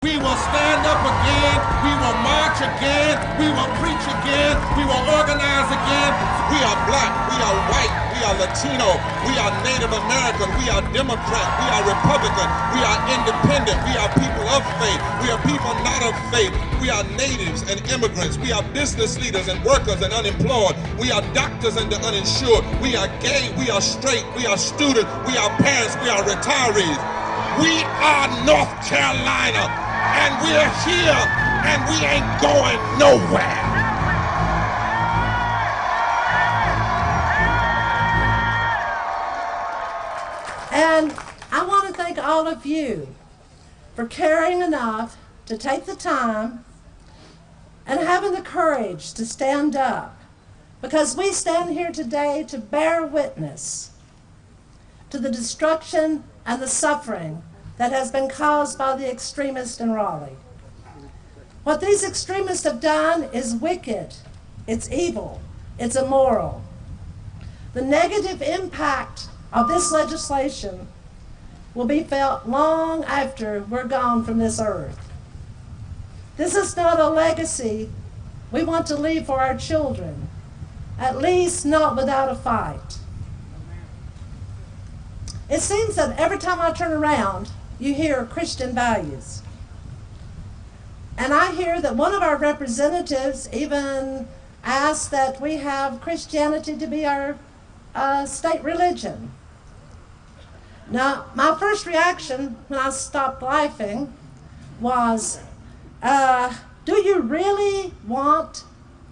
We will stand up again, we will march again, we will preach again, we will organize again. We are black, we are white, we are Latino, we are Native American, we are Democrat, we are Republican, we are independent, we are people of faith, we are people not of faith, we are natives and immigrants, we are business leaders and workers and unemployed, we are doctors and the uninsured, we are gay, we are straight, we are students, we are parents, we are retirees. We are North Carolina, and we're here, and we ain't going nowhere. And I want to thank all of you for caring enough to take the time and having the courage to stand up, because we stand here today to bear witness to the destruction and the suffering that has been caused by the extremists in Raleigh. What these extremists have done is wicked, it's evil, it's immoral. The negative impact of this legislation will be felt long after we're gone from this earth. This is not a legacy we want to leave for our children, at least not without a fight. It seems that every time I turn around, you hear Christian values. And I hear that one of our representatives even asked that we have Christianity to be our state religion. Now, my first reaction when I stopped laughing was, do you really want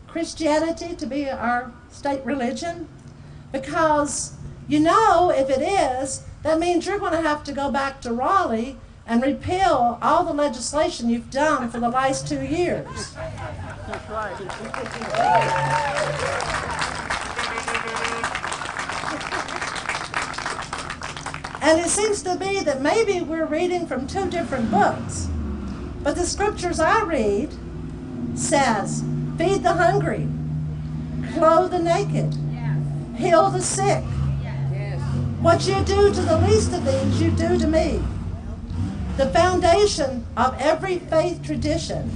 Christianity to be our state religion? Because you know, if it is, that means you're going to have to go back to Raleigh and repeal all the legislation you've done for the last 2 years. That's right. And it seems to me that maybe we're reading from two different books. But the scriptures I read says, feed the hungry, clothe the naked, heal the sick. What you do to the least of these, you do to me. The foundation of every faith tradition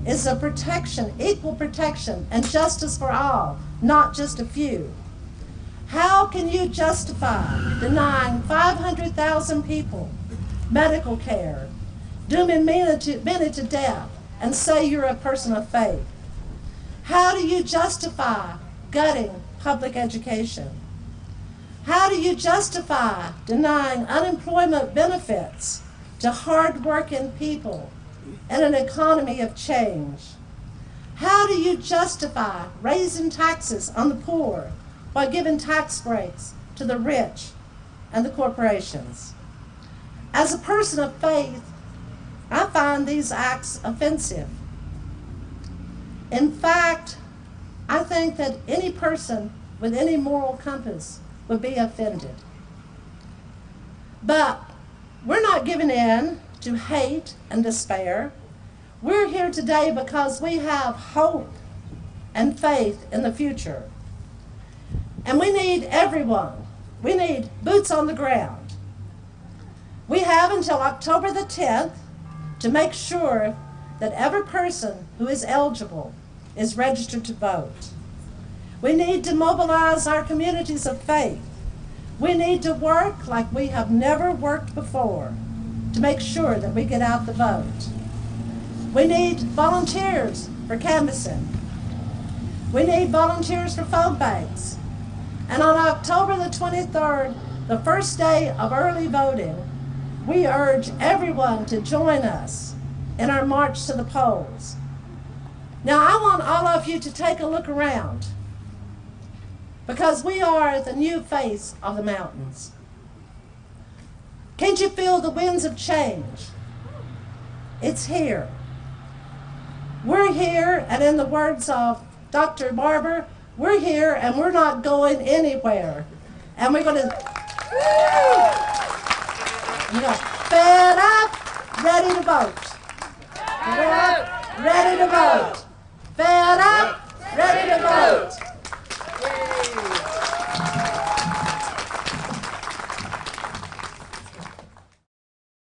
is a protection, equal protection, and justice for all, not just a few. How can you justify denying 500,000 people medical care, dooming many to death, and say you're a person of faith? How do you justify gutting public education? How do you justify denying unemployment benefits to hard-working people in an economy of change? How do you justify raising taxes on the poor while giving tax breaks to the rich and the corporations? As a person of faith, I find these acts offensive. In fact, I think that any person with any moral compass would be offended. But we're not giving in to hate and despair. We're here today because we have hope and faith in the future. And we need everyone. We need boots on the ground. We have until October the 10th to make sure that every person who is eligible is registered to vote. We need to mobilize our communities of faith. We need to work like we have never worked before to make sure that we get out the vote. We need volunteers for canvassing. We need volunteers for phone banks. And on October the 23rd, the first day of early voting, we urge everyone to join us in our march to the polls. Now, I want all of you to take a look around, because we are the new face of the mountains. Can't you feel the winds of change? It's here. We're here, and in the words of Dr. Barber, we're here and we're not going anywhere. And we're going to, fed up, ready to vote. Fed up, ready to vote. Fed up, ready to vote.